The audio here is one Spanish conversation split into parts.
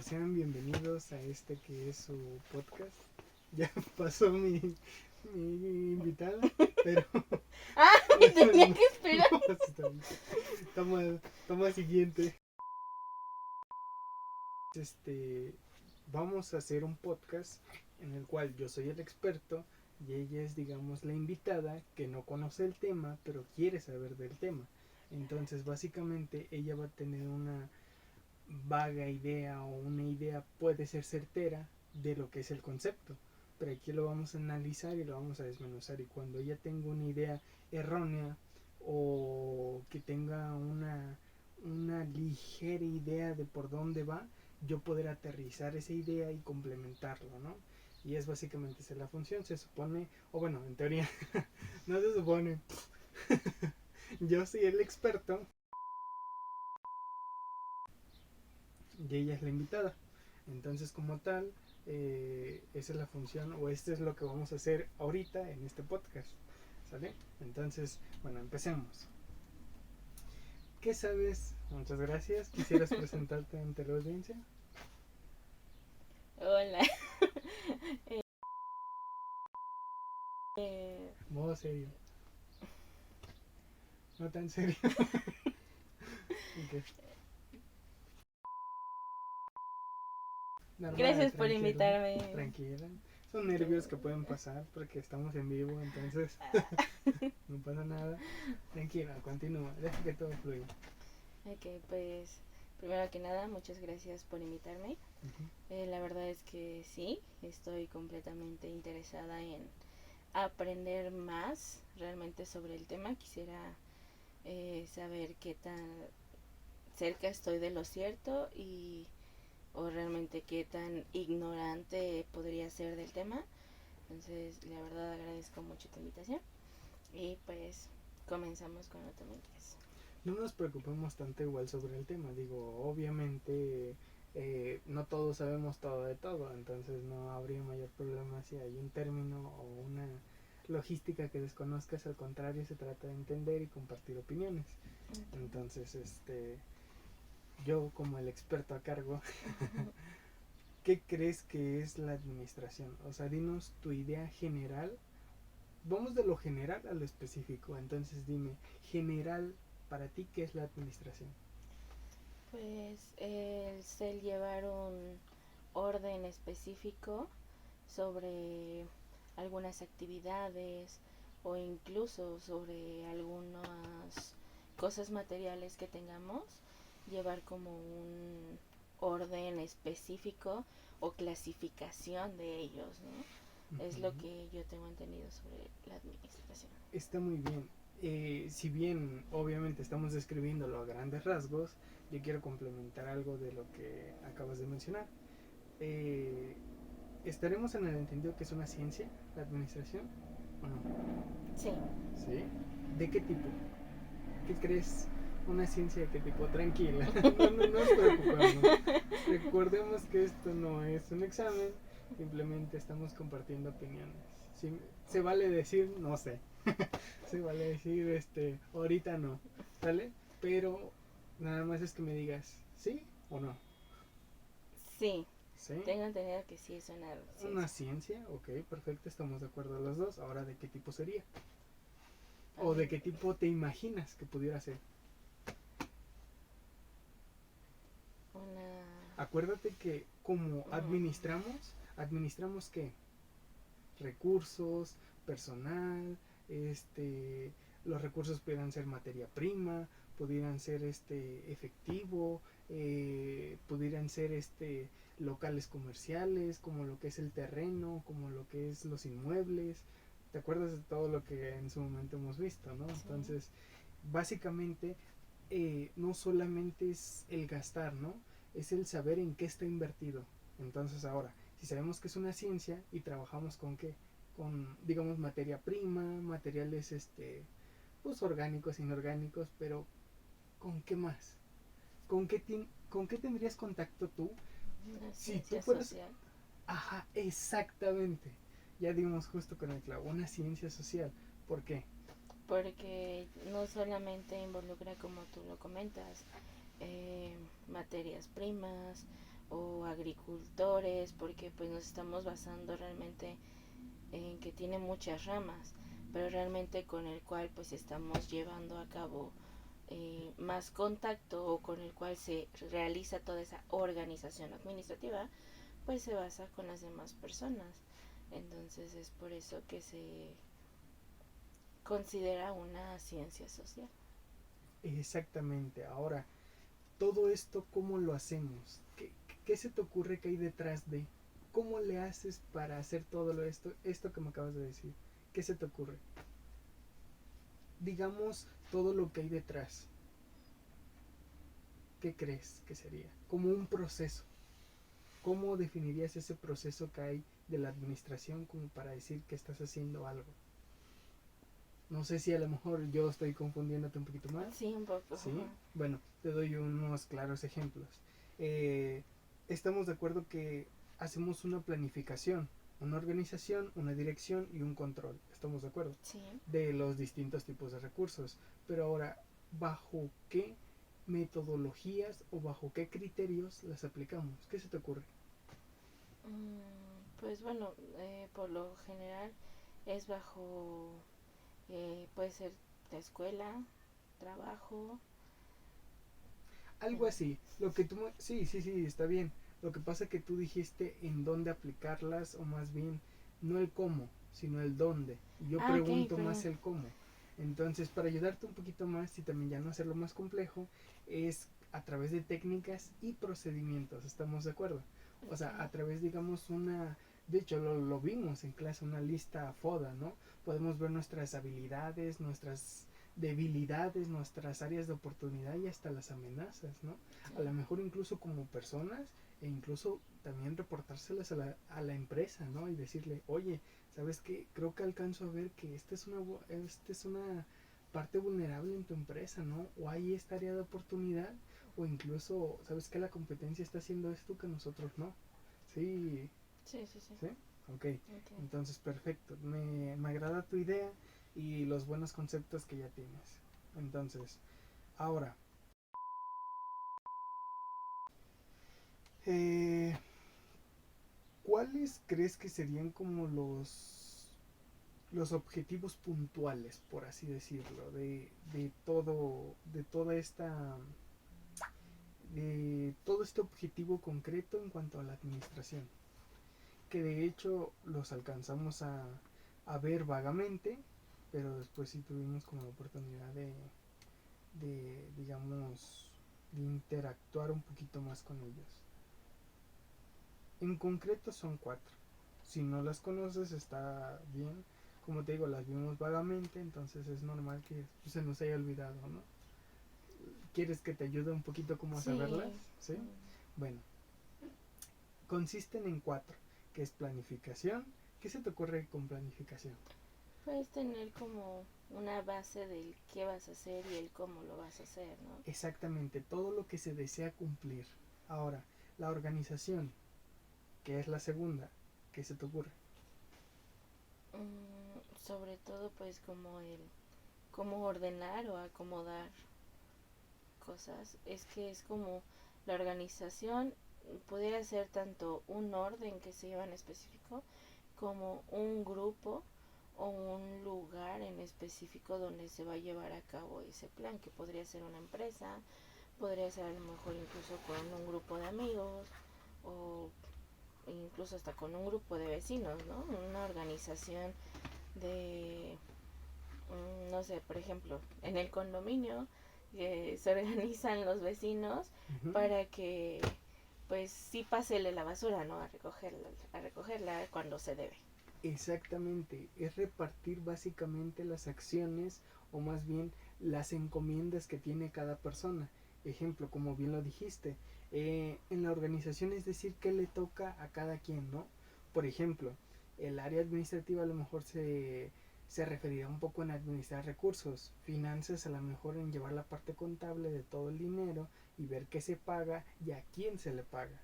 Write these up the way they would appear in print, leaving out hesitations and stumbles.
sean bienvenidos a este que es su podcast. Ya pasó mi invitada, pero tenía que esperar. Toma siguiente. Vamos a hacer un podcast en el cual yo soy el experto y ella es, digamos, la invitada que no conoce el tema, pero quiere saber del tema. Entonces, básicamente, ella va a tener una vaga idea o una idea puede ser certera de lo que es el concepto, pero aquí lo vamos a analizar y lo vamos a desmenuzar, y cuando ella tenga una idea errónea o que tenga una ligera idea de por dónde va, yo poder aterrizar esa idea y complementarlo, ¿no? Y es básicamente esa la función, se supone, o bueno, en teoría, no se supone, yo soy el experto y ella es la invitada. Entonces, como tal, esa es la función, o esto es lo que vamos a hacer ahorita en este podcast. ¿Sale? Entonces, bueno, empecemos. ¿Qué sabes? Muchas gracias. ¿Quisieras presentarte ante la audiencia? Hola. Modo serio. No tan serio. Okay. Normal, Gracias por tranquila. invitarme. Tranquila. Son nervios que pueden pasar porque estamos en vivo, entonces no pasa nada. Tranquila, continúa. Deja que todo fluya. Ok, pues primero que nada, muchas gracias por invitarme. La verdad es que sí, estoy completamente interesada en aprender más realmente sobre el tema. Quisiera saber qué tan cerca estoy de lo cierto o realmente qué tan ignorante podría ser del tema. Entonces, la verdad agradezco mucho tu invitación y pues comenzamos con lo que me interesa. No nos preocupemos tanto igual sobre el tema. Digo, obviamente no todos sabemos todo de todo, entonces no habría mayor problema si hay un término o una logística que desconozcas. Al contrario, se trata de entender y compartir opiniones. Entonces, yo como el experto a cargo, ¿qué crees que es la administración? O sea, dinos tu idea general. Vamos de lo general a lo específico. Entonces dime, general, para ti, ¿qué es la administración? Pues el llevar un orden específico sobre algunas actividades o incluso sobre algunas cosas materiales que tengamos, llevar como un orden específico o clasificación de ellos, ¿no? Es lo que yo tengo entendido sobre la administración. Está muy bien. Si bien obviamente estamos describiéndolo a grandes rasgos, yo quiero complementar algo de lo que acabas de mencionar. ¿Estaremos en el entendido que es una ciencia, la administración? ¿O no? Sí. ¿Sí? ¿De qué tipo? ¿Qué crees? ¿Una ciencia de qué tipo? Tranquila, no nos preocupamos. Recordemos que esto no es un examen, simplemente estamos compartiendo opiniones. Sí, se vale decir no sé. Se vale decir ahorita no, ¿sale? Pero nada más es que me digas ¿sí o no? Sí. ¿Sí? Tengo entendido que sí es una ciencia. Una ciencia, ok, perfecto, estamos de acuerdo los dos. Ahora, ¿de qué tipo sería? ¿O de qué tipo te imaginas que pudiera ser? Acuérdate que como administramos ¿qué? Recursos, personal, los recursos pudieran ser materia prima, pudieran ser efectivo, pudieran ser locales comerciales, como lo que es el terreno, como lo que es los inmuebles. ¿Te acuerdas de todo lo que en su momento hemos visto, no? Sí. Entonces, básicamente, no solamente es el gastar, ¿no? Es el saber en qué está invertido. Entonces, ahora, si sabemos que es una ciencia y trabajamos con qué, con, digamos, materia prima, materiales pues orgánicos, inorgánicos, pero ¿con qué más? ¿Con qué tendrías contacto tú? Una Si ciencia tú fueras... social. Ajá, exactamente. Ya dimos justo con el clavo, una ciencia social. ¿Por qué? Porque no solamente involucra, como tú lo comentas, materias primas o agricultores, porque pues nos estamos basando realmente en que tiene muchas ramas, pero realmente con el cual pues estamos llevando a cabo más contacto, o con el cual se realiza toda esa organización administrativa, pues se basa con las demás personas. Entonces es por eso que se considera una ciencia social. Exactamente. Ahora, todo esto, ¿cómo lo hacemos? ¿Qué se te ocurre que hay detrás de? ¿Cómo le haces para hacer todo esto que me acabas de decir? ¿Qué se te ocurre? Digamos todo lo que hay detrás. ¿Qué crees que sería? Como un proceso. ¿Cómo definirías ese proceso que hay de la administración como para decir que estás haciendo algo? No sé si a lo mejor yo estoy confundiéndote un poquito más. Sí, un poco. ¿Sí? Bueno, te doy unos claros ejemplos. Eh, Estamos de acuerdo que hacemos una planificación, una organización, una dirección y un control. ¿Estamos de acuerdo? Sí. De los distintos tipos de recursos. Pero ahora, ¿bajo qué metodologías o bajo qué criterios las aplicamos? ¿Qué se te ocurre? Pues bueno, por lo general es bajo, puede ser la escuela, trabajo. Algo así. Sí, sí, sí, está bien. Lo que pasa es que tú dijiste en dónde aplicarlas, o más bien, no el cómo, sino el dónde. Y yo Ah, ok, pregunto más perdón. el cómo. Entonces, para ayudarte un poquito más y también ya no hacerlo más complejo, es a través de técnicas y procedimientos. ¿Estamos de acuerdo? O sea, a Okay. través, digamos, de hecho, lo vimos en clase, una lista FODA, ¿no? Podemos ver nuestras habilidades, nuestras debilidades, nuestras áreas de oportunidad y hasta las amenazas, ¿no? Sí. A lo mejor incluso como personas, e incluso también reportárselas a la empresa, ¿no? Y decirle, oye, ¿sabes qué? Creo que alcanzo a ver que esta es una parte vulnerable en tu empresa, ¿no? O hay esta área de oportunidad, o incluso, ¿sabes qué? La competencia está haciendo esto que nosotros no. Sí, Sí, sí, sí. ¿sí? Ok, Okay. entonces perfecto. Me agrada tu idea y los buenos conceptos que ya tienes. Entonces, ahora, eh, ¿cuáles crees que serían como los objetivos puntuales, por así decirlo, de todo este objetivo concreto en cuanto a la administración? Que de hecho los alcanzamos a ver vagamente, pero después sí tuvimos como la oportunidad digamos, de interactuar un poquito más con ellos. En concreto son cuatro. Si no las conoces está bien. Como te digo, las vimos vagamente, entonces es normal que se nos haya olvidado, ¿no? ¿Quieres que te ayude un poquito como a saberlas? Sí. ¿Sí? Bueno, consisten en cuatro, que es planificación. ¿Qué se te ocurre con planificación? Puedes tener como una base del qué vas a hacer y el cómo lo vas a hacer, ¿no? Exactamente, todo lo que se desea cumplir. Ahora, la organización, que es la segunda, ¿qué se te ocurre? Sobre todo pues como el cómo ordenar o acomodar cosas. Es que es como la organización pudiera ser tanto un orden que se lleva en específico, como un grupo o un lugar en específico donde se va a llevar a cabo ese plan, que podría ser una empresa, podría ser a lo mejor incluso con un grupo de amigos, o incluso hasta con un grupo de vecinos, ¿no? Una organización de, no sé, por ejemplo, en el condominio se organizan los vecinos Ujú. para que pues sí pásele la basura, ¿no? A recogerla cuando se debe. Exactamente, es repartir básicamente las acciones, o más bien las encomiendas que tiene cada persona. Ejemplo, como bien lo dijiste, en la organización es decir qué le toca a cada quien, ¿no? Por ejemplo, el área administrativa a lo mejor se referirá un poco en administrar recursos, finanzas a lo mejor en llevar la parte contable de todo el dinero y ver qué se paga y a quién se le paga.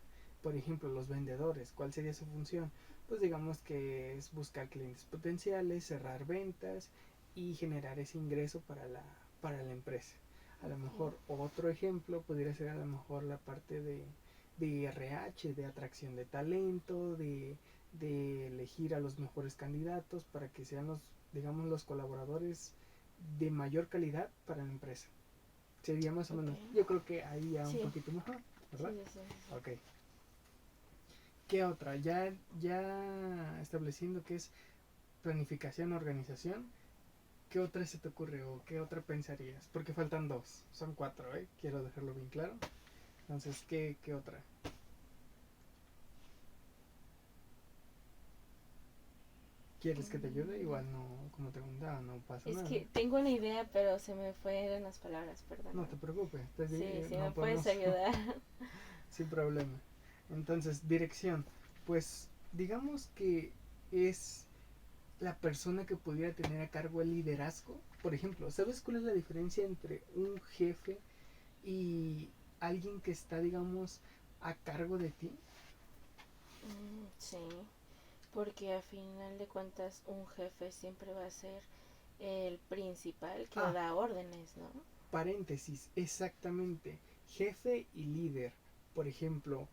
Por ejemplo, los vendedores, ¿cuál sería su función? Pues digamos que es buscar clientes potenciales, cerrar ventas y generar ese ingreso para la empresa. A lo Okay. mejor otro ejemplo podría ser a lo mejor la parte de RH, de atracción de talento, de elegir a los mejores candidatos para que sean los, digamos, los colaboradores de mayor calidad para la empresa. Sería más o menos, yo creo que ahí ya un poquito mejor, ¿verdad? Sí. Ok. ¿Qué otra? Ya estableciendo que es planificación, organización, ¿qué otra se te ocurre o qué otra pensarías? Porque faltan dos, son cuatro, ¿eh? Quiero dejarlo bien claro. Entonces, ¿qué otra? ¿Quieres que te ayude? Igual no, como te contaba, no pasa Es nada. que tengo una idea, pero se me fueron las palabras, perdón. No te preocupes, Sí, no me puedes podemos ayudar. sin problema. Entonces, dirección. Pues digamos que es la persona que pudiera tener a cargo el liderazgo. Por ejemplo, ¿sabes cuál es la diferencia entre un jefe y alguien que está, digamos, a cargo de ti? Sí, porque a final de cuentas un jefe siempre va a ser el principal que da órdenes, ¿no? Paréntesis, exactamente. Jefe y líder. Por ejemplo,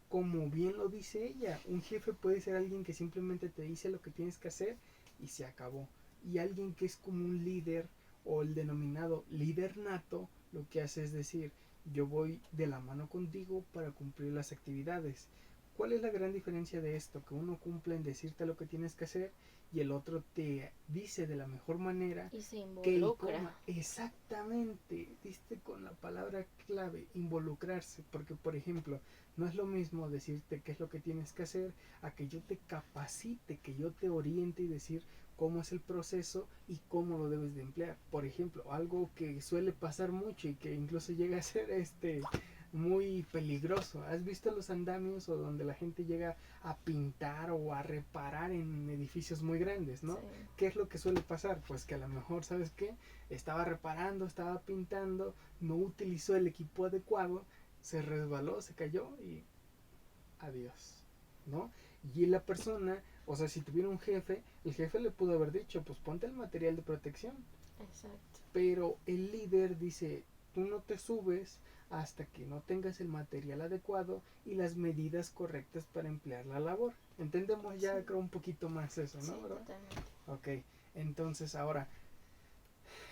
como bien lo dice ella, un jefe puede ser alguien que simplemente te dice lo que tienes que hacer y se acabó. Y alguien que es como un líder o el denominado líder nato, lo que hace es decir, yo voy de la mano contigo para cumplir las actividades. ¿Cuál es la gran diferencia de esto? Que uno cumple en decirte lo que tienes que hacer y el otro te dice de la mejor manera y se que y involucra. coma. Exactamente, diste con la palabra clave, involucrarse, porque por ejemplo, no es lo mismo decirte qué es lo que tienes que hacer a que yo te capacite, que yo te oriente y decir cómo es el proceso y cómo lo debes de emplear. Por ejemplo, algo que suele pasar mucho y que incluso llega a ser muy peligroso. ¿Has visto los andamios o donde la gente llega a pintar o a reparar en edificios muy grandes, ¿no? Sí. ¿Qué es lo que suele pasar? Pues que a lo mejor, ¿sabes qué? Estaba reparando, estaba pintando, no utilizó el equipo adecuado, se resbaló, se cayó y adiós, ¿no? Y la persona, o sea, si tuviera un jefe, el jefe le pudo haber dicho, pues ponte el material de protección. Exacto. Pero el líder dice, tú no te subes hasta que no tengas el material adecuado y las medidas correctas para emplear la labor. Entendemos ya, Sí. creo, un poquito más eso, ¿no? Sí, ¿verdad? totalmente. Ok, entonces ahora,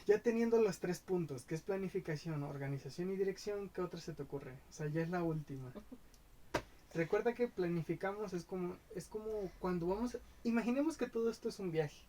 ya teniendo los tres puntos, que es planificación, organización y dirección, ¿qué otra se te ocurre? O sea, ya es la última. Recuerda que planificamos es como cuando vamos, imaginemos que todo esto es un viaje.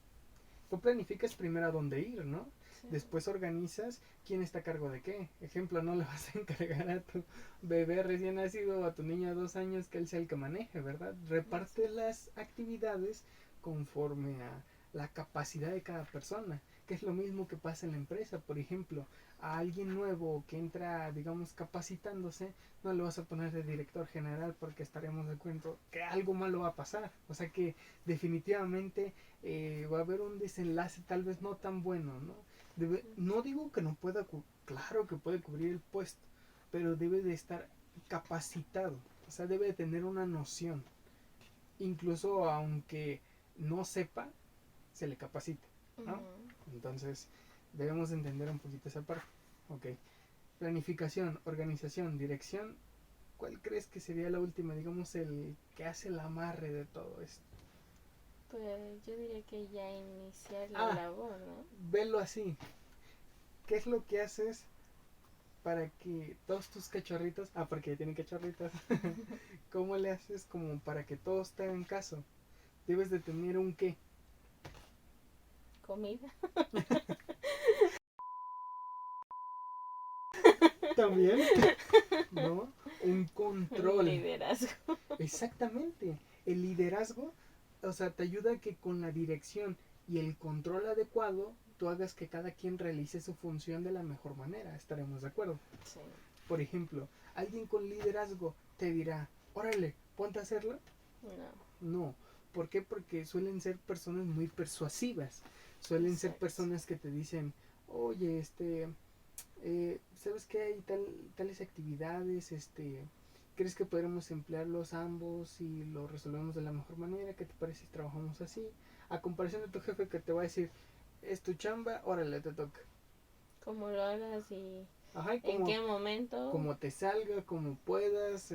Tú planificas primero a dónde ir, ¿no? Sí. Después organizas quién está a cargo de qué. Ejemplo, no le vas a encargar a tu bebé recién nacido o a tu niño de 2 años que él sea el que maneje, ¿verdad? Reparte las actividades conforme a la capacidad de cada persona, que es lo mismo que pasa en la empresa. Por ejemplo, a alguien nuevo que entra, digamos, capacitándose, no le vas a poner de director general porque estaremos de acuerdo que algo malo va a pasar. O sea que definitivamente va a haber un desenlace tal vez no tan bueno, ¿no? No digo que no pueda, claro que puede cubrir el puesto, pero debe de estar capacitado, o sea, debe de tener una noción, incluso aunque no sepa, se le capacita, ¿no? Entonces, debemos entender un poquito esa parte, ok. Planificación, organización, dirección, ¿cuál crees que sería la última, digamos, el que hace el amarre de todo esto? Pues yo diría que ya iniciar la labor, ¿no? Velo así. ¿Qué es lo que haces para que todos tus cachorritos, porque ya tienen cachorritos, ¿cómo le haces como para que todos te hagan caso? Debes de tener un qué. Comida. También, ¿no? Un Un control. liderazgo. Exactamente. El liderazgo, o sea, te ayuda a que con la dirección y el control adecuado, tú hagas que cada quien realice su función de la mejor manera. ¿Estaremos de acuerdo? Sí. Por ejemplo, alguien con liderazgo te dirá, órale, ponte a hacerlo. No. No. ¿Por qué? Porque suelen ser personas muy persuasivas. Suelen ser Exacto. personas que te dicen, oye, ¿sabes qué? Hay tales actividades, ¿crees que podremos emplearlos ambos y lo resolvemos de la mejor manera? ¿Qué te parece si trabajamos así? A comparación de tu jefe que te va a decir, es tu chamba, órale, te toca. Como lo hagas y Ajá, y ¿En qué momento? como te salga, como puedas,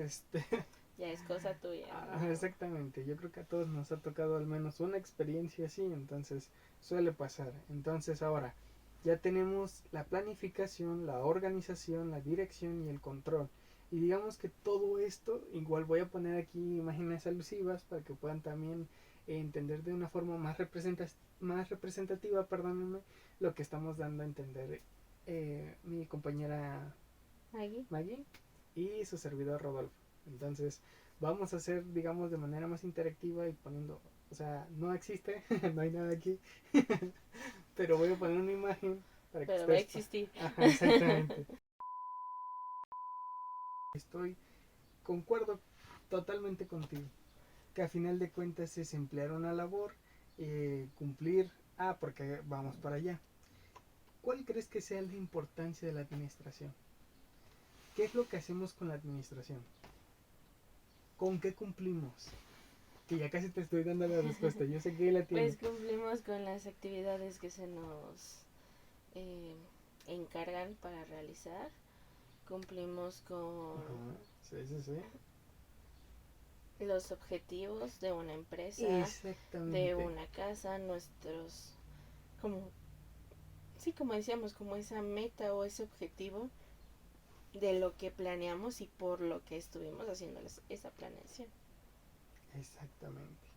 Ya es cosa tuya, ¿no? Exactamente, yo creo que a todos nos ha tocado al menos una experiencia así, entonces suele pasar. Entonces ahora ya tenemos la planificación, la organización, la dirección y el control. Y digamos que todo esto, igual voy a poner aquí imágenes alusivas para que puedan también entender de una forma más representativa, perdónenme, lo que estamos dando a entender mi compañera Maggie. Maggie y su servidor Rodolfo. Entonces, vamos a hacer, digamos, de manera más interactiva y poniendo, o sea, no existe, no hay nada aquí, pero voy a poner una imagen para que Pero va a ustedes... existir. Ajá, exactamente. Estoy, concuerdo totalmente contigo, que a final de cuentas es emplear una labor, cumplir, porque vamos para allá. ¿Cuál crees que sea la importancia de la administración? ¿Qué es lo que hacemos con la administración? ¿Con qué cumplimos? Que ya casi te estoy dando la respuesta, yo sé que la Pues tienes. cumplimos con las actividades que se nos eh, encargan para realizar. Cumplimos con Ajá, sí, sí, sí. los objetivos de una empresa, de Exactamente. una casa, nuestros, como, sí, como decíamos, como esa meta o ese objetivo de lo que planeamos y por lo que estuvimos haciendo esa planeación. Exactamente.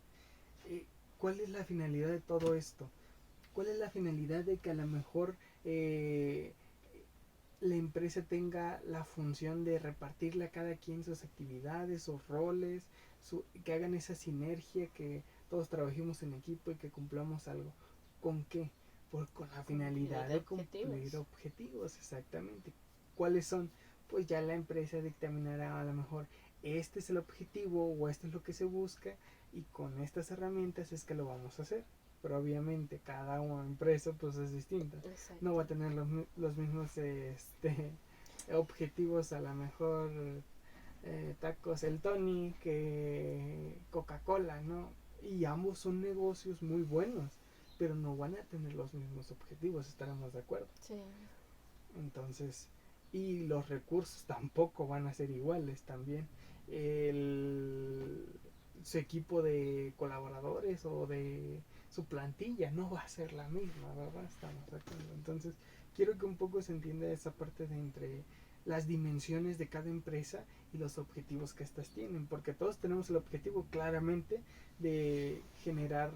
Eh, ¿Cuál es la finalidad de todo esto? ¿Cuál es la finalidad de que a lo mejor eh, la empresa tenga la función de repartirle a cada quien sus actividades, sus roles, que hagan esa sinergia, que todos trabajemos en equipo y que cumplamos algo? ¿Con qué? Pues con la finalidad Cumplir de cumplir objetivos. objetivos, exactamente. ¿Cuáles son? Pues ya la empresa dictaminará a lo mejor este es el objetivo o esto es lo que se busca y con estas herramientas es que lo vamos a hacer. Pero obviamente cada una empresa pues es distinta, no Exacto. va a tener los mismos objetivos, a lo mejor tacos el Tony que Coca-Cola, ¿no? Y ambos son negocios muy buenos, pero no van a tener los mismos objetivos, estaremos de acuerdo. Sí. Entonces, y los recursos tampoco van a ser iguales también. El, Su equipo de colaboradores o de su plantilla no va a ser la misma, ¿verdad? Estamos de acuerdo. Entonces, quiero que un poco se entienda esa parte de entre las dimensiones de cada empresa y los objetivos que éstas tienen, porque todos tenemos el objetivo claramente de generar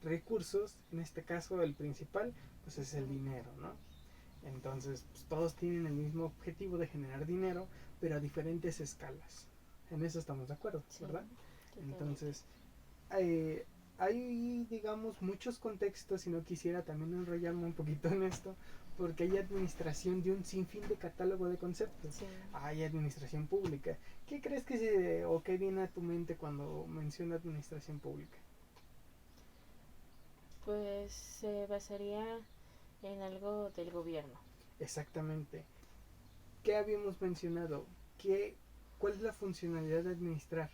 recursos, en este caso el principal, pues es el dinero, ¿no? Entonces, pues, todos tienen el mismo objetivo de generar dinero, pero a diferentes escalas. En eso estamos de acuerdo, Sí, ¿verdad? totalmente. Entonces, hay, digamos, muchos contextos y no quisiera también enrollarme un poquito en esto, porque hay administración de un sinfín de catálogo de conceptos. Sí. Hay administración pública. ¿Qué crees que se, o qué viene a tu mente cuando menciona administración pública? Pues se basaría en algo del gobierno. Exactamente. ¿Qué habíamos mencionado? ¿Qué, ¿Cuál es la funcionalidad de administrar?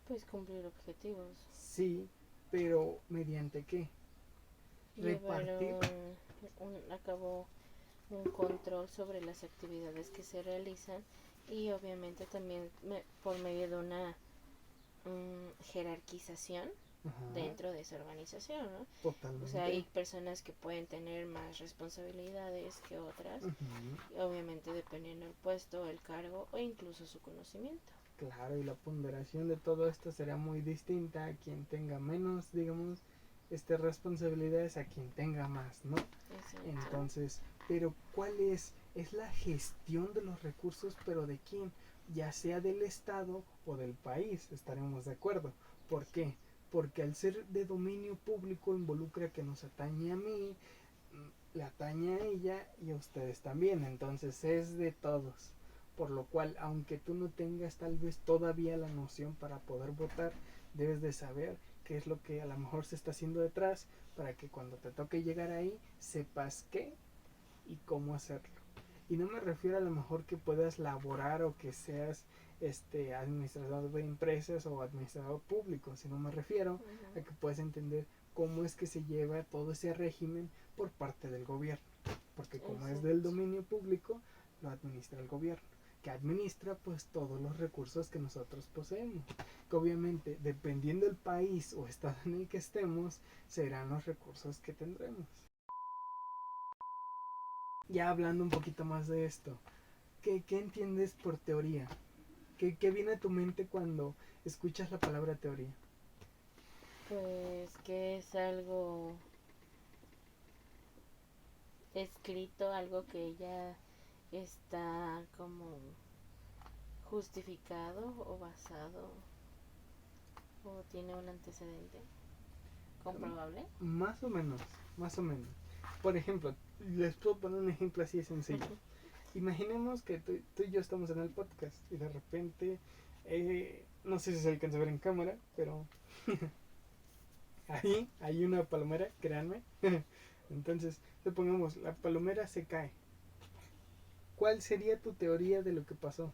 Pues cumplir objetivos. Sí, pero ¿mediante qué? Llevar Repartir. a cabo un control sobre las actividades que se realizan y obviamente también por medio de una jerarquización Ajá, dentro de esa organización, ¿no? O sea, hay totalmente. personas que pueden tener más responsabilidades que otras, Ujú, y obviamente dependiendo del puesto, el cargo o incluso su conocimiento. claro, y la ponderación de todo esto será muy distinta a quien tenga menos, digamos, responsabilidades a quien tenga más, ¿no? Exacto. Entonces, pero ¿cuál es? Es la gestión de los recursos, pero ¿de quién? Ya sea del Estado o del país, estaremos de acuerdo. ¿Por qué? Porque al ser de dominio público involucra que nos atañe a mí, le atañe a ella y a ustedes también, entonces es de todos. Por lo cual, aunque tú no tengas tal vez todavía la noción para poder votar, debes de saber qué es lo que a lo mejor se está haciendo detrás para que cuando te toque llegar ahí sepas qué y cómo hacerlo. Y no me refiero a lo mejor que puedas laborar o que seas administrador de empresas o administrador público, sino me refiero a que puedas entender cómo es que se lleva todo ese régimen por parte del gobierno. Porque como es del Exacto. dominio público, lo administra el gobierno, que administra pues todos los recursos que nosotros poseemos, que obviamente dependiendo del país o estado en el que estemos serán los recursos que tendremos. Ya hablando un poquito más de esto, ¿qué entiendes por teoría? ¿Qué viene a tu mente cuando escuchas la palabra teoría? Pues que es algo escrito, algo que ya está como justificado o basado o tiene un antecedente comprobable. Más o menos, más o menos. Por ejemplo, les puedo poner un ejemplo así de sencillo. Imaginemos que tú y yo estamos en el podcast y de repente, no sé si se alcanza a ver en cámara, pero ahí hay una palomera, créanme. Entonces, supongamos, la palomera se cae. ¿Cuál sería tu teoría de lo que pasó?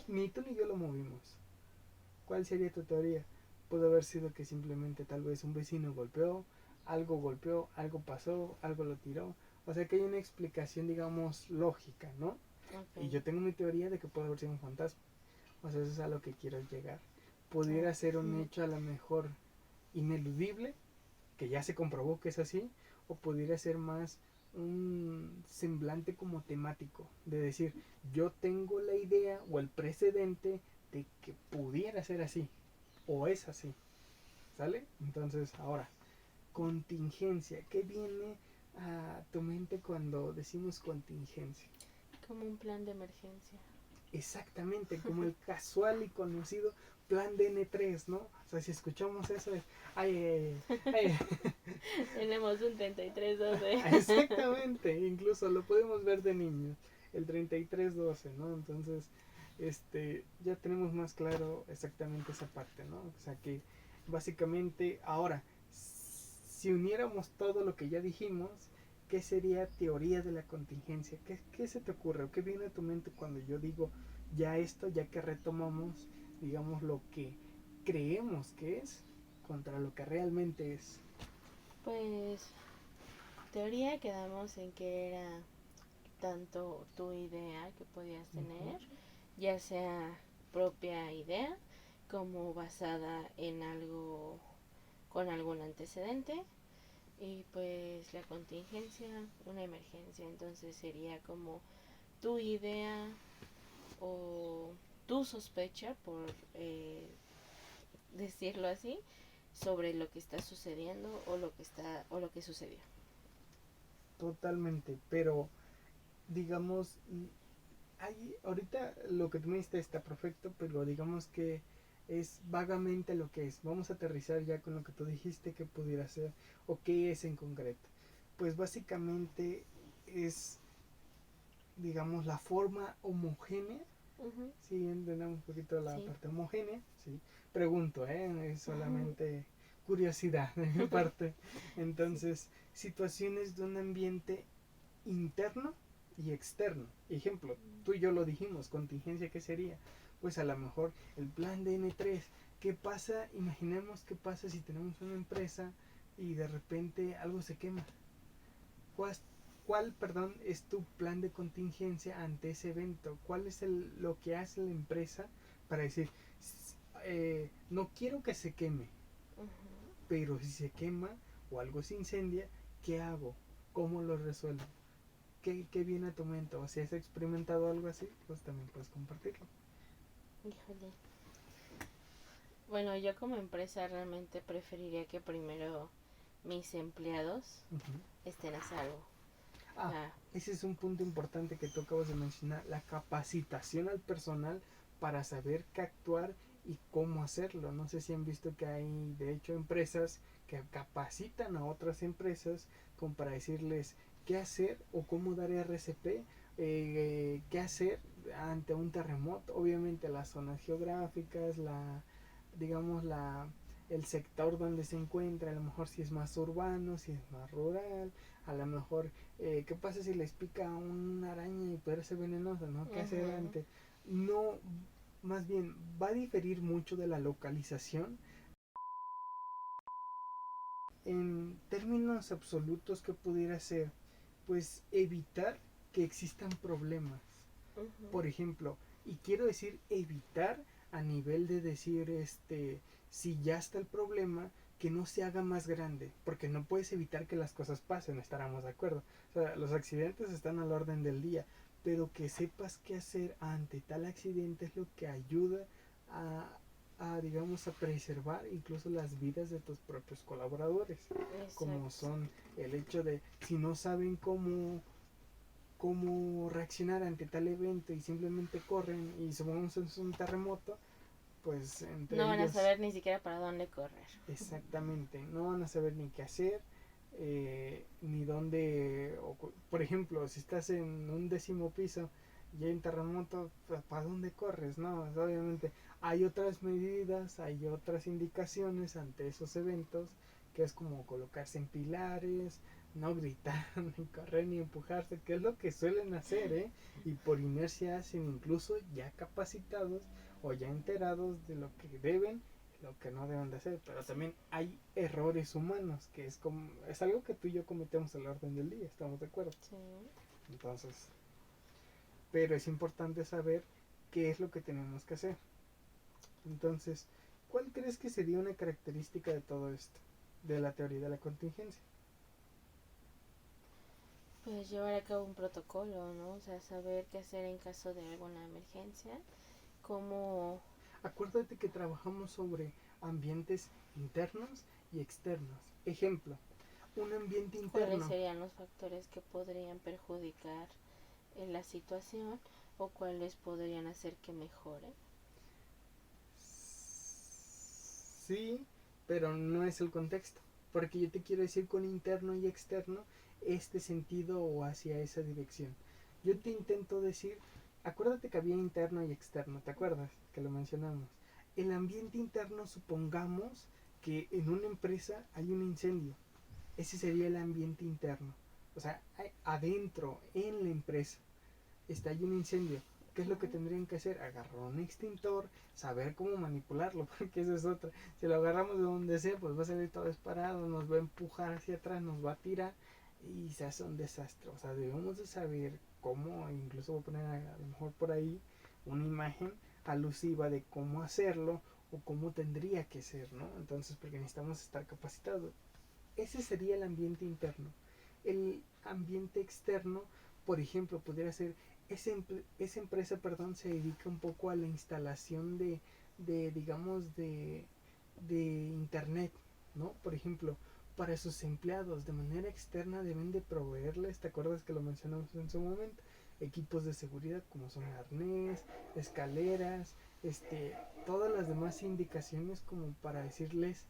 Ni tú ni yo lo movimos. ¿Cuál sería tu teoría? Pudo haber sido que simplemente tal vez un vecino golpeó, algo pasó, algo lo tiró. O sea que hay una explicación, digamos, lógica, ¿no? Y yo tengo mi teoría de que puede haber sido un fantasma. O sea, eso es a lo que quiero llegar. Pudiera ser un hecho a lo mejor ineludible, que ya se comprobó que es así, o pudiera ser más un semblante como temático, de decir, yo tengo la idea o el precedente de que pudiera ser así, o es así, ¿sale? Entonces, ahora, contingencia, ¿qué viene a tu mente cuando decimos contingencia? Como un plan de emergencia. Exactamente, como el casual y conocido plan de N3, ¿no? O sea, si escuchamos eso es, ay, ay, ay. Tenemos un 3312. Exactamente, incluso lo podemos ver de niños, el 3312, ¿no? Entonces, ya tenemos más claro exactamente esa parte, ¿no? O sea que básicamente ahora, si uniéramos todo lo que ya dijimos, ¿qué sería teoría de la contingencia? ¿Qué se te ocurre o qué viene a tu mente cuando yo digo ya esto, ya que retomamos, digamos, lo que creemos que es contra lo que realmente es? Pues teoría quedamos en que era tanto tu idea que podías tener, ya sea propia idea como basada en algo con algún antecedente, y pues la contingencia, una emergencia. Entonces sería como tu idea o tu sospecha, por decirlo así, sobre lo que está sucediendo o lo que sucedió. Totalmente, pero digamos, ahorita lo que tú me diste está perfecto, pero digamos que es vagamente lo que es. Vamos a aterrizar ya con lo que tú dijiste que pudiera ser o qué es en concreto. Pues básicamente es, digamos, la forma homogénea. Sí, entendemos un poquito la Sí. parte homogénea. Sí. Pregunto, es solamente curiosidad de mi parte. Entonces, situaciones de un ambiente interno y externo. Ejemplo, tú y yo lo dijimos, contingencia, ¿qué sería? Pues a lo mejor el plan de N3. ¿Qué pasa? Imaginemos qué pasa si tenemos una empresa y de repente algo se quema. ¿Cuál, cuál es tu plan de contingencia ante ese evento? ¿Cuál es lo que hace la empresa para decir, no quiero que se queme, pero si se quema o algo se incendia, ¿qué hago? ¿Cómo lo resuelvo? ¿Qué viene a tu mente? O si has experimentado algo así, pues también puedes compartirlo. Híjole. Bueno, yo como empresa realmente preferiría que primero mis empleados estén a salvo. Ese es un punto importante que tú acabas de mencionar, la capacitación al personal para saber qué actuar y cómo hacerlo. No sé si han visto que hay de hecho empresas que capacitan a otras empresas como para decirles qué hacer o cómo dar RCP, qué hacer ante un terremoto. Obviamente las zonas geográficas, digamos el sector donde se encuentra, a lo mejor si es más urbano, si es más rural, a lo mejor qué pasa si les pica una araña y puede ser venenosa, ¿no? ¿Qué hacer ante? No, más bien va a diferir mucho de la localización. En términos absolutos, ¿qué pudiera ser? Pues evitar que existan problemas. Ujú. Por ejemplo, y quiero decir evitar a nivel de decir, si ya está el problema, que no se haga más grande, porque no puedes evitar que las cosas pasen, estaremos de acuerdo. O sea, los accidentes están al orden del día, pero que sepas qué hacer ante tal accidente es lo que ayuda digamos, a preservar incluso las vidas de tus propios colaboradores, como Exacto. son el hecho de, si no saben cómo reaccionar ante tal evento y simplemente corren y supongamos es un terremoto, pues entre No van a ellos, saber ni siquiera para dónde correr. exactamente, no van a saber ni qué hacer, ni dónde, por ejemplo, si estás en un 10º piso y hay un terremoto, pues, ¿para dónde corres? No, obviamente hay otras medidas, hay otras indicaciones ante esos eventos, que es como colocarse en pilares, no gritar, ni correr, ni empujarse, que es lo que suelen hacer, ¿eh? Y por inercia hacen, incluso ya capacitados o ya enterados de lo que deben, lo que no deben de hacer, pero también hay errores humanos, que es algo que tú y yo cometemos al orden del día, ¿estamos de acuerdo? Sí. Entonces, pero es importante saber qué es lo que tenemos que hacer. Entonces, ¿cuál crees que sería una característica de todo esto, de la teoría de la contingencia? Pues llevar a cabo un protocolo, ¿no? O sea, saber qué hacer en caso de alguna emergencia, cómo, Acuérdate que trabajamos sobre ambientes internos y externos. Ejemplo, un ambiente cuáles interno. serían los factores que podrían perjudicar en la situación o cuáles podrían hacer que mejore. Sí, pero no es el contexto. Porque yo te quiero decir con interno y externo este sentido o hacia esa dirección. Yo te Okay. intento decir, acuérdate que había interno y externo, ¿te acuerdas? Que lo mencionamos. El ambiente interno, supongamos que en una empresa hay un incendio. Ese sería el ambiente interno. O sea, adentro, en la empresa está ahí un incendio. ¿Qué es lo que Uh-huh. tendrían que hacer? Agarrar un extintor, saber cómo manipularlo, porque eso es otra. Si lo agarramos de donde sea, pues va a salir todo disparado, nos va a empujar hacia atrás, nos va a tirar y se hace un desastre. O sea, debemos de saber cómo, incluso voy a poner a lo mejor por ahí una imagen alusiva de cómo hacerlo o cómo tendría que ser, ¿no? Entonces, porque necesitamos estar capacitados. Ese sería el ambiente interno. El ambiente externo, por ejemplo, pudiera ser esa empresa, perdón, se dedica un poco a la instalación digamos, de internet, ¿no? Por ejemplo, para sus empleados de manera externa deben de proveerles, ¿te acuerdas que lo mencionamos en su momento? Equipos de seguridad como son arnés, escaleras, todas las demás indicaciones como para decirles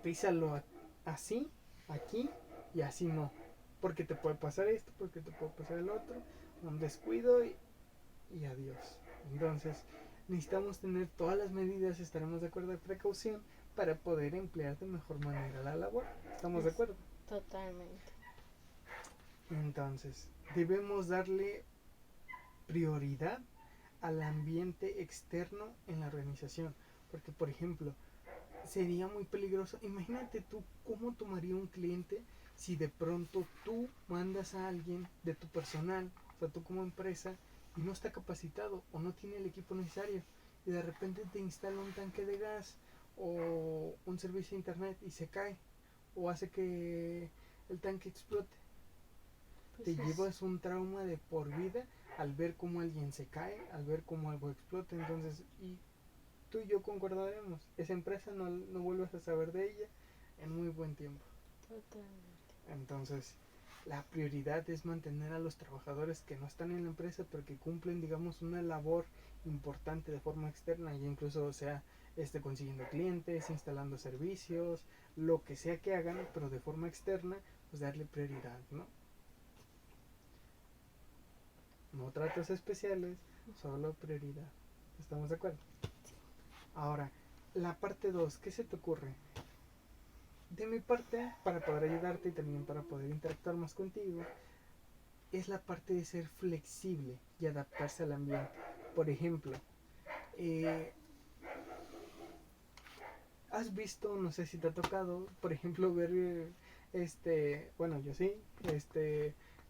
písalo así, aquí y así no. Porque te puede pasar esto, porque te puede pasar el otro, un descuido y adiós. Entonces, necesitamos tener todas las medidas, estaremos de acuerdo, de precaución para poder emplear de mejor manera la labor. ¿Estamos de Es acuerdo? totalmente. Entonces, debemos darle prioridad al ambiente externo en la organización. Porque, por ejemplo, sería muy peligroso. Imagínate tú cómo tomaría un cliente si de pronto tú mandas a alguien de tu personal, o sea, tú como empresa, y no está capacitado o no tiene el equipo necesario, y de repente te instala un tanque de gas o un servicio de internet y se cae, o hace que el tanque explote. Pues Te es llevas un trauma de por vida al ver cómo alguien se cae, al ver cómo algo explota. Entonces, y tú y yo concordaremos, esa empresa no vuelves a saber de ella en muy buen tiempo. totalmente. Entonces, la prioridad es mantener a los trabajadores que no están en la empresa, pero que cumplen, digamos, una labor importante de forma externa, ya incluso sea consiguiendo clientes, instalando servicios, lo que sea que hagan, pero de forma externa, pues darle prioridad, ¿no? No tratos especiales, solo prioridad. ¿Estamos de acuerdo? Ahora, la parte 2, ¿qué se te ocurre? De mi parte, para poder ayudarte y también para poder interactuar más contigo, es la parte de ser flexible y adaptarse al ambiente. Por ejemplo, eh, has visto, no sé si te ha tocado, por ejemplo, ver, bueno, yo sí,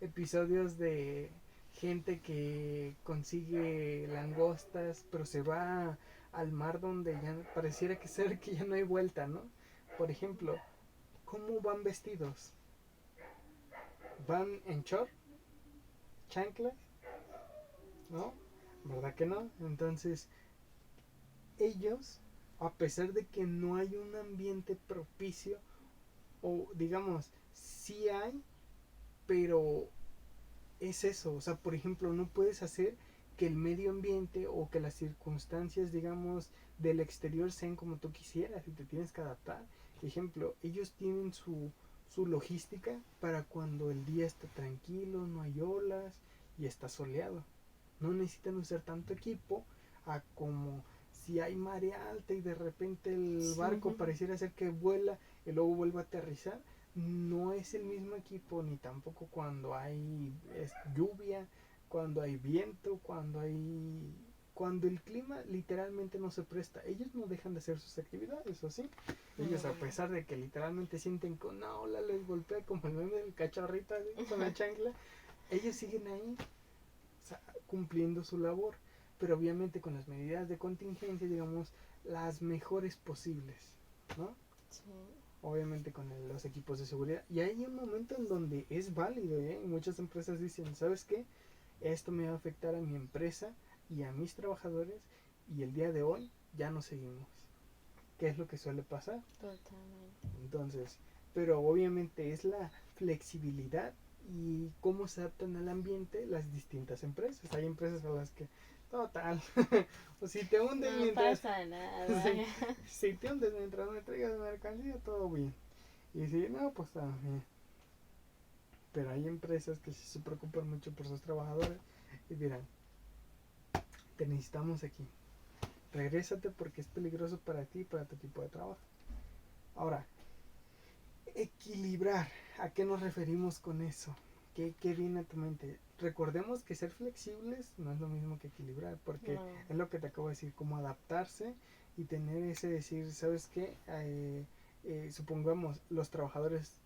episodios de gente que consigue langostas, pero se va al mar donde ya pareciera que ser que ya no hay vuelta, ¿no? Por ejemplo, ¿cómo van vestidos? ¿Van en short? ¿Chancla? ¿No? ¿Verdad que no? Entonces, ellos, a pesar de que no hay un ambiente propicio, o digamos, sí hay, pero es eso, o sea, por ejemplo, no puedes hacer que el medio ambiente o que las circunstancias, digamos, del exterior sean como tú quisieras y te tienes que adaptar. Ejemplo, ellos tienen su logística para cuando el día está tranquilo, no hay olas y está soleado. No necesitan usar tanto equipo a como si hay marea alta y de repente el barco pareciera ser que vuela y luego vuelve a aterrizar. No es el mismo equipo, ni tampoco cuando hay lluvia, cuando hay viento, cuando el clima literalmente no se presta. Ellos no dejan de hacer sus actividades, ¿o sí? Ellos, a pesar de que literalmente sienten que una ola les golpea como el meme del cachorrito con la chancla, ellos siguen ahí, o sea, cumpliendo su labor, pero obviamente con las medidas de contingencia, digamos, las mejores posibles, ¿no? Sí. Obviamente con los equipos de seguridad. Y hay un momento en donde es válido, ¿eh? Muchas empresas dicen, ¿sabes qué? Esto me va a afectar a mi empresa y a mis trabajadores y el día de hoy ya no seguimos. ¿Qué es lo que suele pasar? Totalmente. Entonces, pero obviamente es la flexibilidad y cómo se adaptan al ambiente las distintas empresas. Hay empresas a las que, total, o si te hundes No mientras, pasa nada. si te hundes mientras me traigas mercancía, todo bien. Y si no, pues también. Pero hay empresas que sí se preocupan mucho por sus trabajadores y dirán, te necesitamos aquí. Regrésate porque es peligroso para ti y para tu equipo de trabajo. Ahora, equilibrar. ¿A qué nos referimos con eso? ¿Qué viene a tu mente? Recordemos que ser flexibles no es lo mismo que equilibrar, porque No. es lo que te acabo de decir, como adaptarse y tener ese decir, ¿sabes qué? Supongamos los trabajadores,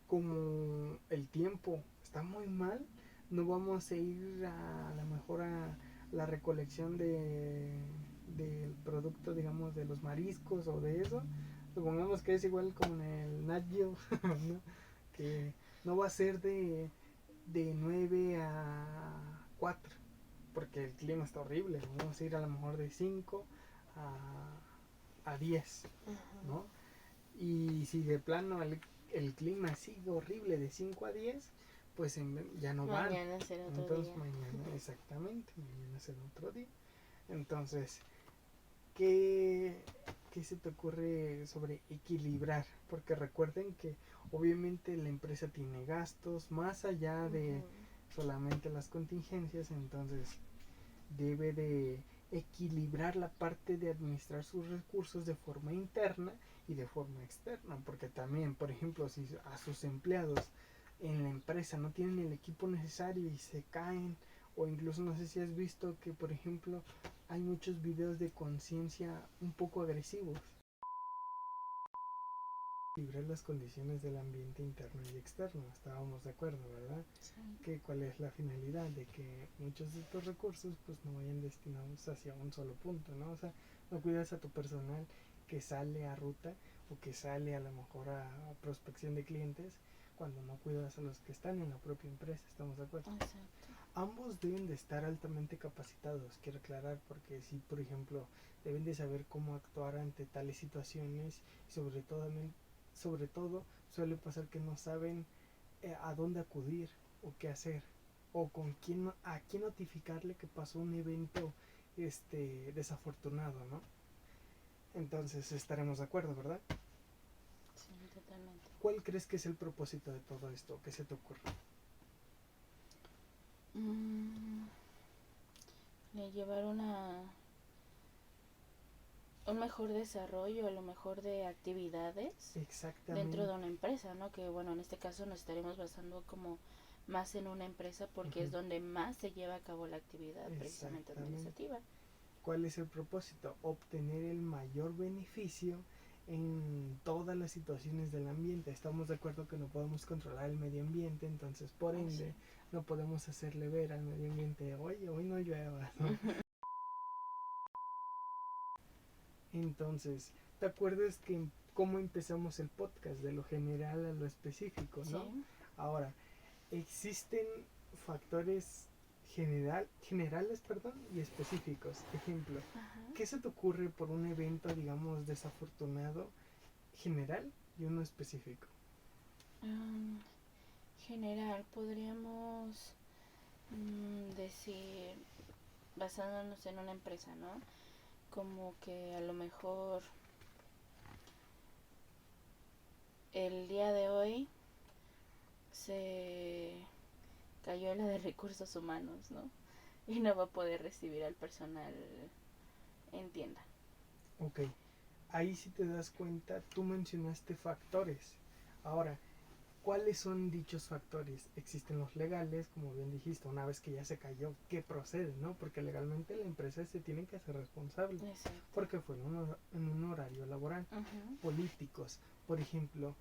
como el tiempo está muy mal, no vamos a ir a lo mejor a la recolección del producto, digamos, de los mariscos o de eso. Supongamos que es igual como en el Nat Geo, ¿no? Que no va a ser de 9 a 4 porque el clima está horrible. Vamos a ir a lo mejor de 5 a 10, ¿no? Y si de plano el clima sigue horrible de 5 a 10, pues ya no van. Mañana será otro Entonces día. mañana, exactamente, mañana será otro día. Entonces, ¿qué, ¿qué se te ocurre sobre equilibrar? Porque recuerden que obviamente la empresa tiene gastos más allá de solamente las contingencias, entonces debe de equilibrar la parte de administrar sus recursos de forma interna y de forma externa, porque también, por ejemplo, si a sus empleados en la empresa no tienen el equipo necesario y se caen, o incluso no sé si has visto que, por ejemplo, hay muchos videos de conciencia un poco agresivos. Equilibrar las condiciones del ambiente interno y externo, estábamos de acuerdo, ¿verdad? Sí. Que cuál es la finalidad de que muchos de estos recursos pues no vayan destinados hacia un solo punto, ¿no? O sea, no cuidas a tu personal que sale a ruta o que sale a lo mejor a prospección de clientes cuando no cuidas a los que están en la propia empresa, ¿estamos de acuerdo? Exacto. Ambos deben de estar altamente capacitados, quiero aclarar, porque si por ejemplo deben de saber cómo actuar ante tales situaciones y sobre todo suele pasar que no saben a dónde acudir o qué hacer o con quién a quién notificarle que pasó un evento desafortunado, ¿no? Entonces estaremos de acuerdo, ¿verdad? Sí, totalmente. ¿Cuál crees que es el propósito de todo esto? ¿Qué se te ocurre? Llevar un mejor desarrollo, a lo mejor de actividades dentro de una empresa, ¿no? Que bueno, en este caso nos estaremos basando como más en una empresa porque es donde más se lleva a cabo la actividad precisamente administrativa. ¿Cuál es el propósito? Obtener el mayor beneficio en todas las situaciones del ambiente. Estamos de acuerdo que no podemos controlar el medio ambiente, entonces por ende no podemos hacerle ver al medio ambiente, oye, hoy no llueva, ¿no? Entonces, ¿te acuerdas que cómo empezamos el podcast? De lo general a lo específico, ¿no? Sí. Ahora, existen factores generales, perdón, y específicos. Ejemplo, Ajá. ¿qué se te ocurre por un evento, digamos, desafortunado, general y uno específico? General, podríamos decir, basándonos en una empresa, ¿no? Como que a lo mejor el día de hoy se cayó la de recursos humanos, ¿no? Y no va a poder recibir al personal en tienda. Ok, ahí si te das cuenta, tú mencionaste factores. Ahora, ¿cuáles son dichos factores? Existen los legales, como bien dijiste, una vez que ya se cayó, ¿qué procede, no? Porque legalmente la empresa se tiene que hacer responsable, Exacto. porque fue en un horario laboral. Uh-huh. Políticos, por ejemplo,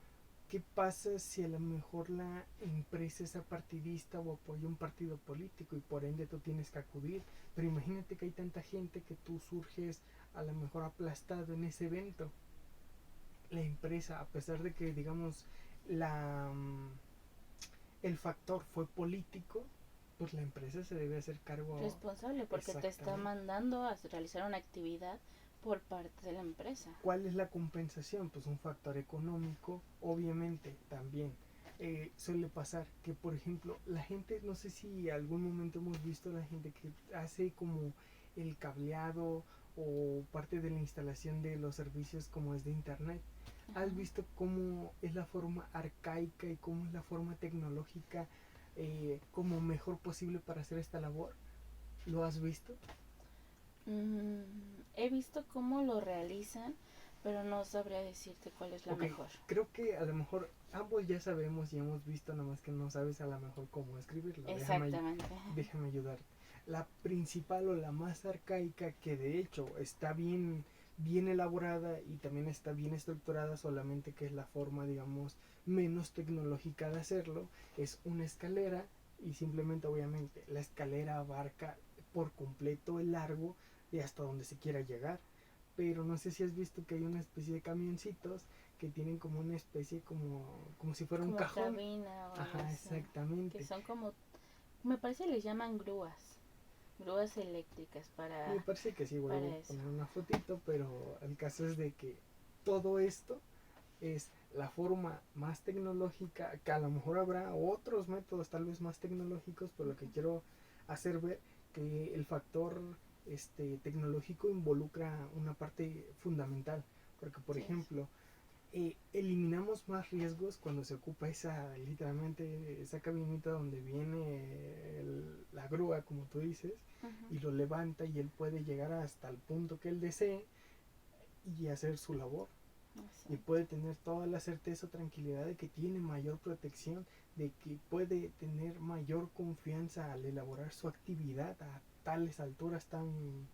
¿qué pasa si a lo mejor la empresa es apartidista o apoya un partido político y por ende tú tienes que acudir? Pero imagínate que hay tanta gente que tú surges a lo mejor aplastado en ese evento. La empresa, a pesar de que digamos la el factor fue político, pues la empresa se debe hacer cargo. Responsable porque te está mandando a realizar una actividad por parte de la empresa. ¿Cuál es la compensación? Pues un factor económico, obviamente también. Suele pasar que, por ejemplo, la gente, no sé si algún momento hemos visto la gente que hace como el cableado o parte de la instalación de los servicios como es de internet. Ajá. ¿Has visto cómo es la forma arcaica y cómo es la forma tecnológica como mejor posible para hacer esta labor? ¿Lo has visto? He visto cómo lo realizan, pero no sabría decirte cuál es la mejor. Creo que a lo mejor ambos ya sabemos y hemos visto, nada más que no sabes a lo mejor cómo escribirlo. Exactamente. Déjame ayudar. La principal o la más arcaica, que de hecho está bien elaborada y también está bien estructurada, solamente que es la forma, digamos, menos tecnológica de hacerlo, es una escalera y simplemente, obviamente, la escalera abarca por completo el largo de hasta donde se quiera llegar. Pero no sé si has visto que hay una especie de camioncitos que tienen como una especie como si fuera como un cajón. Cabina o Ajá, exactamente. Que son como, me parece les llaman grúas eléctricas para. Me parece que sí, voy a poner una fotito, pero el caso es de que todo esto es la forma más tecnológica, que a lo mejor habrá otros métodos tal vez más tecnológicos, pero lo que quiero hacer ver que el factor tecnológico involucra una parte fundamental, porque por ejemplo eliminamos más riesgos cuando se ocupa literalmente esa cabinita donde viene la grúa, como tú dices, y lo levanta y él puede llegar hasta el punto que él desee y hacer su labor. Exacto. Y puede tener toda la certeza o tranquilidad de que tiene mayor protección, de que puede tener mayor confianza al elaborar su actividad a tales alturas tan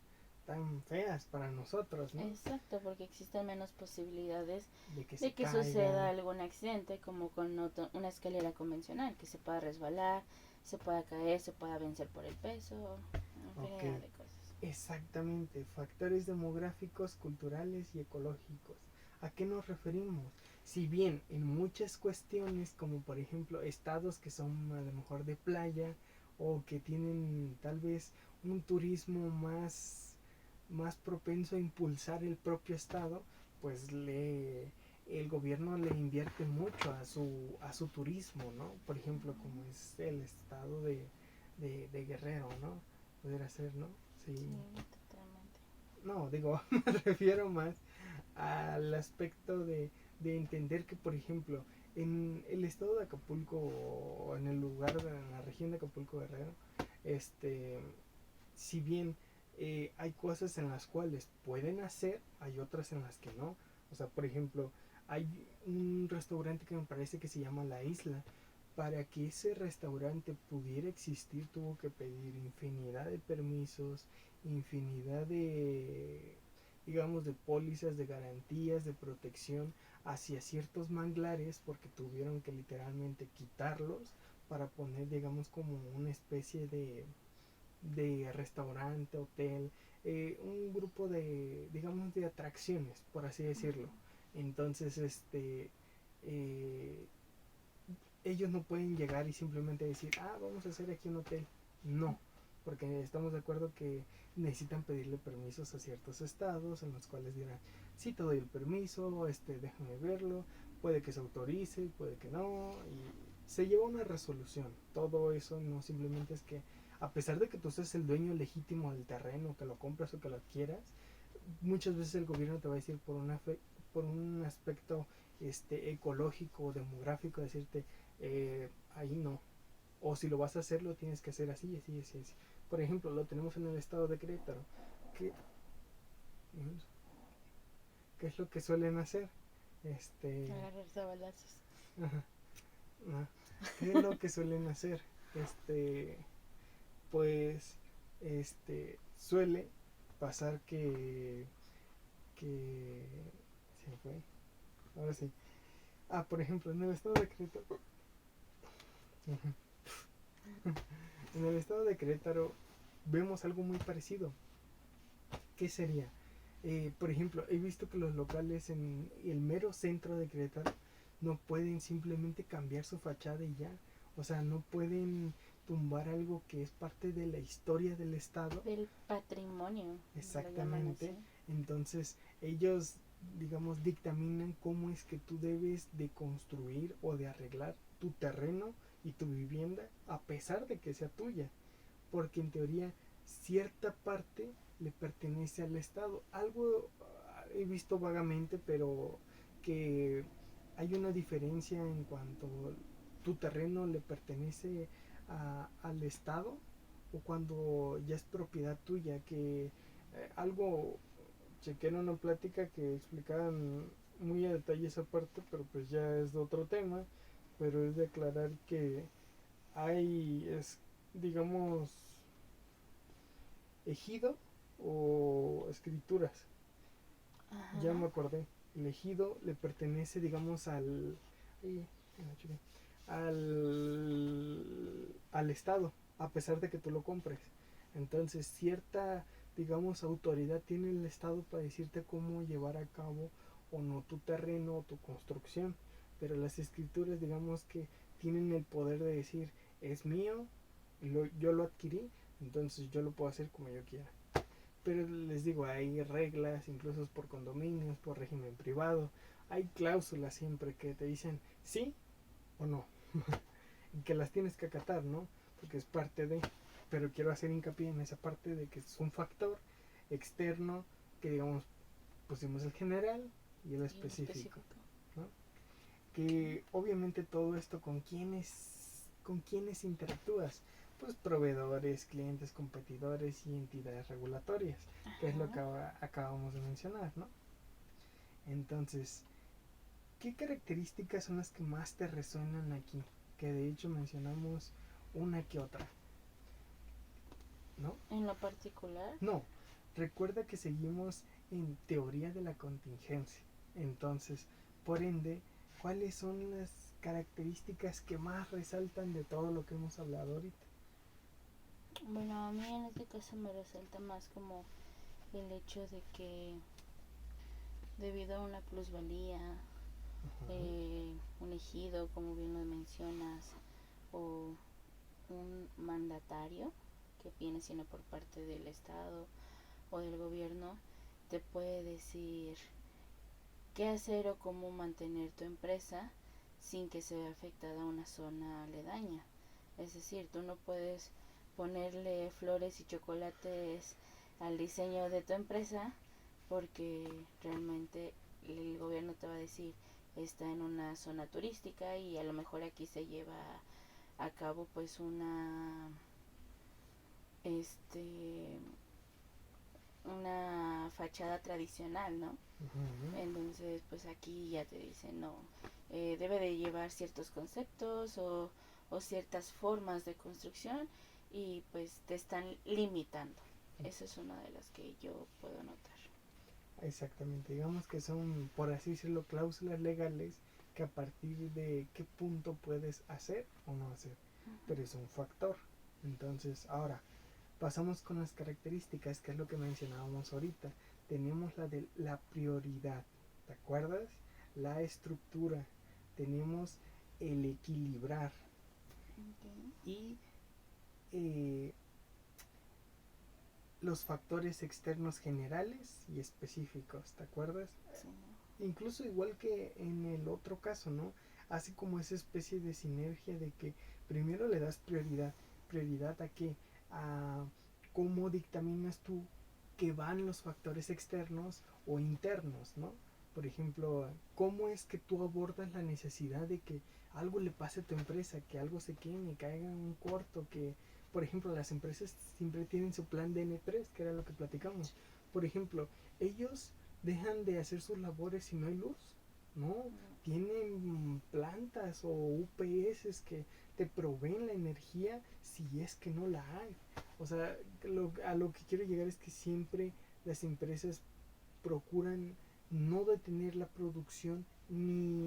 feas para nosotros, ¿no? Exacto, porque existen menos posibilidades de que caiga. Suceda algún accidente como con una escalera convencional, que se pueda resbalar, se pueda caer, se pueda vencer por el peso, infinidad de cosas. Exactamente, factores demográficos, culturales y ecológicos. ¿A qué nos referimos? Si bien en muchas cuestiones, como por ejemplo estados que son a lo mejor de playa o que tienen tal vez un turismo más propenso a impulsar el propio estado, pues el gobierno le invierte mucho a su turismo, ¿no? Por ejemplo, como es el estado de Guerrero, ¿no? Pudiera ser, ¿no? Sí, totalmente. No, digo, me refiero más al aspecto de entender que, por ejemplo, en el estado de Acapulco o en el lugar de la región de Acapulco Guerrero, si bien hay cosas en las cuales pueden hacer, hay otras en las que no. O sea, por ejemplo, hay un restaurante que me parece que se llama La Isla. Para que ese restaurante pudiera existir tuvo que pedir infinidad de permisos, infinidad digamos, de pólizas, de garantías, de protección hacia ciertos manglares, porque tuvieron que literalmente quitarlos para poner, digamos, como una especie de restaurante, hotel, un grupo de, digamos, de atracciones, por así decirlo. Entonces, eh, ellos no pueden llegar y simplemente decir, vamos a hacer aquí un hotel. No, porque estamos de acuerdo que necesitan pedirle permisos a ciertos estados en los cuales dirán, sí te doy el permiso, déjame verlo, puede que se autorice, puede que no, y se lleva una resolución. Todo eso no simplemente es que, a pesar de que tú seas el dueño legítimo del terreno, que lo compras o que lo adquieras, muchas veces el gobierno te va a decir por un aspecto ecológico o demográfico, decirte, ahí no, o si lo vas a hacer lo tienes que hacer así, así, así, así. Por ejemplo, lo tenemos en el estado de Querétaro. ¿Qué, qué es lo que suelen hacer? Agarrarse a balazos. Ajá, ajá. ¿Qué es lo que suelen hacer? Pues, suele pasar que se me fue. Ahora sí. Por ejemplo, en el estado de Querétaro. En el estado de Querétaro vemos algo muy parecido. ¿Qué sería? Por ejemplo, he visto que los locales en el mero centro de Querétaro no pueden simplemente cambiar su fachada y ya. O sea, no pueden tumbar algo que es parte de la historia del estado. Del patrimonio. Exactamente. Entonces, ellos, digamos, dictaminan cómo es que tú debes de construir o de arreglar tu terreno y tu vivienda a pesar de que sea tuya. Porque en teoría cierta parte le pertenece al Estado. Algo he visto vagamente, pero que hay una diferencia en cuanto tu terreno le pertenece al Estado o cuando ya es propiedad tuya, que algo chequé en una plática que explicaban muy a detalle esa parte, pero pues ya es de otro tema, pero es de aclarar que digamos, ejido o escrituras. Ajá. Ya me acordé. El ejido le pertenece, digamos, al Estado, a pesar de que tú lo compres. Entonces, cierta, digamos, autoridad tiene el Estado para decirte cómo llevar a cabo o no tu terreno o tu construcción. Pero las escrituras, digamos que tienen el poder de decir, es mío, yo lo adquirí, entonces yo lo puedo hacer como yo quiera. Pero les digo, hay reglas, incluso por condominios, por régimen privado. Hay cláusulas siempre que te dicen sí o no. Y que las tienes que acatar, ¿no? Porque es parte de... Pero quiero hacer hincapié en esa parte de que es un factor externo que, digamos, pusimos el general y el específico. ¿No? Que obviamente todo esto con quiénes interactúas, pues proveedores, clientes, competidores y entidades regulatorias, que es lo que acabamos de mencionar, ¿no? Entonces, ¿qué características son las que más te resuenan aquí? Que de hecho mencionamos una que otra, ¿no? ¿En lo particular? No, recuerda que seguimos en teoría de la contingencia. Entonces, por ende, ¿cuáles son las características que más resaltan de todo lo que hemos hablado ahorita? Bueno, a mí en este caso me resalta más como el hecho de que debido a una plusvalía, un ejido, como bien lo mencionas, o un mandatario que viene siendo por parte del Estado o del gobierno, te puede decir qué hacer o cómo mantener tu empresa sin que se vea afectada una zona aledaña. Es decir, tú no puedes ponerle flores y chocolates al diseño de tu empresa porque realmente el gobierno te va a decir está en una zona turística y a lo mejor aquí se lleva a cabo pues una fachada tradicional, ¿no? Entonces pues aquí ya te dicen no, debe de llevar ciertos conceptos o ciertas formas de construcción y pues te están limitando. Esa es una de las que yo puedo notar. Exactamente, digamos que son, por así decirlo, cláusulas legales que a partir de qué punto puedes hacer o no hacer, pero es un factor. Entonces, ahora, pasamos con las características, que es lo que mencionábamos ahorita. Tenemos la de la prioridad, ¿te acuerdas? La estructura, tenemos el equilibrar Okay. y eh, los factores externos generales y específicos, ¿te acuerdas? Sí. Incluso igual que en el otro caso, ¿no? Hace como esa especie de sinergia de que primero le das prioridad. ¿Prioridad a qué? A cómo dictaminas tú que van los factores externos o internos, ¿no? Por ejemplo, ¿cómo es que tú abordas la necesidad de que algo le pase a tu empresa, que algo se queme, caiga en un corto, que, por ejemplo, las empresas siempre tienen su plan de N3, que era lo que platicamos. Por ejemplo, ellos dejan de hacer sus labores si no hay luz, ¿no? Tienen plantas o UPS que te proveen la energía si es que no la hay. O sea, a lo que quiero llegar es que siempre las empresas procuran no detener la producción ni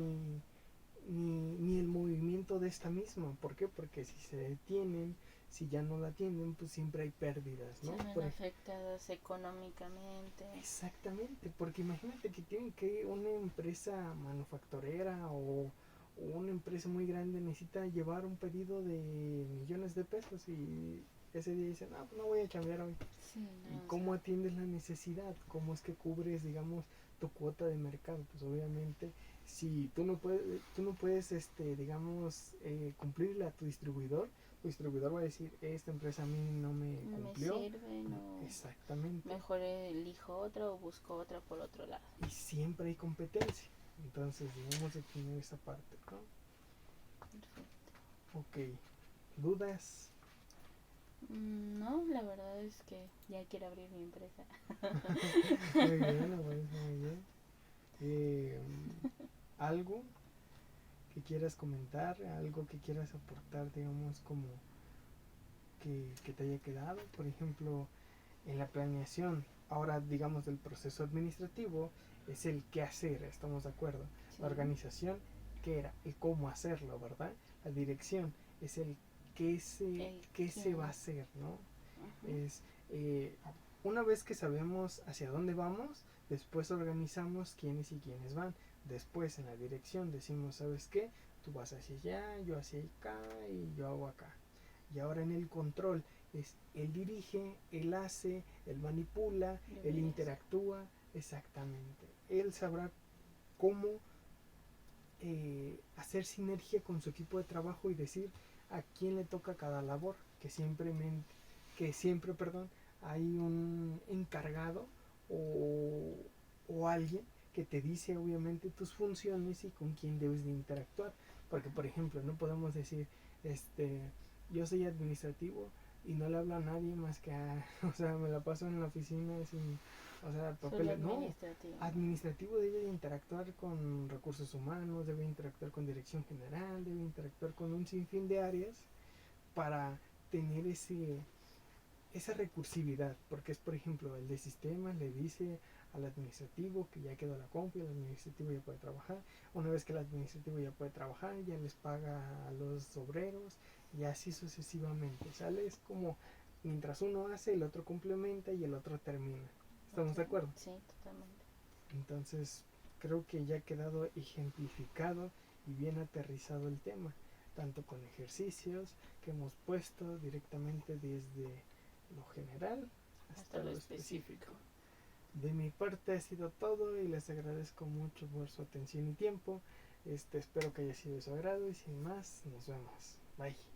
el movimiento de esta misma. ¿Por qué? Porque si se detienen, si ya no la atienden, pues siempre hay pérdidas, ¿no? Se ven afectadas económicamente. Exactamente, porque imagínate que tienen que una empresa manufacturera o una empresa muy grande necesita llevar un pedido de millones de pesos y ese día dicen, no, pues no voy a cambiar hoy. Sí, ¿Y no, o cómo sea, atiendes la necesidad? ¿Cómo es que cubres, digamos, tu cuota de mercado? Pues obviamente, si tú no puedes digamos, cumplirle a tu distribuidor va a decir, esta empresa a mí no me no me cumplió. sirve, no. Exactamente. Mejor elijo otra o busco otra por otro lado. Y siempre hay competencia. Entonces debemos de tener esa parte, ¿no? Perfecto. Ok, ¿dudas? No, la verdad es que ya quiero abrir mi empresa. Muy bien, lo parece muy bien. Eh, ¿Algo que quieras comentar? ¿Algo que quieras aportar, digamos, como que te haya quedado? Por ejemplo, en la planeación, ahora digamos del proceso administrativo, es el qué hacer, estamos de acuerdo. Sí. La organización, ¿qué era? El cómo hacerlo, ¿verdad? La dirección es el qué se va a hacer, ¿no? Ajá. Es una vez que sabemos hacia dónde vamos, después organizamos quiénes y quiénes van. Después en la dirección decimos, ¿sabes qué? Tú vas hacia allá, yo hacia acá y yo hago acá. Y ahora en el control es él dirige, él hace, él manipula, él interactúa, exactamente. Él sabrá cómo hacer sinergia con su equipo de trabajo y decir a quién le toca cada labor, que siempre, perdón, hay un encargado o alguien que te dice obviamente tus funciones y con quién debes de interactuar, porque por ejemplo no podemos decir este yo soy administrativo y no le hablo a nadie más que a, o sea, me la paso en la oficina sin, o sea, papeles, no, administrativo debe de interactuar con recursos humanos, debe interactuar con dirección general, debe interactuar con un sinfín de áreas para tener esa recursividad, porque es por ejemplo el de sistemas le dice al administrativo que ya quedó la compra, el administrativo ya puede trabajar, una vez que el administrativo ya puede trabajar, ya les paga a los obreros y así sucesivamente, ¿sale? Es como mientras uno hace, el otro complementa y el otro termina. ¿Estamos de acuerdo? Sí, totalmente. Entonces creo que ya ha quedado ejemplificado y bien aterrizado el tema, tanto con ejercicios que hemos puesto directamente desde lo general hasta lo específico. De mi parte ha sido todo y les agradezco mucho por su atención y tiempo. Espero que haya sido de su agrado y sin más, nos vemos. Bye.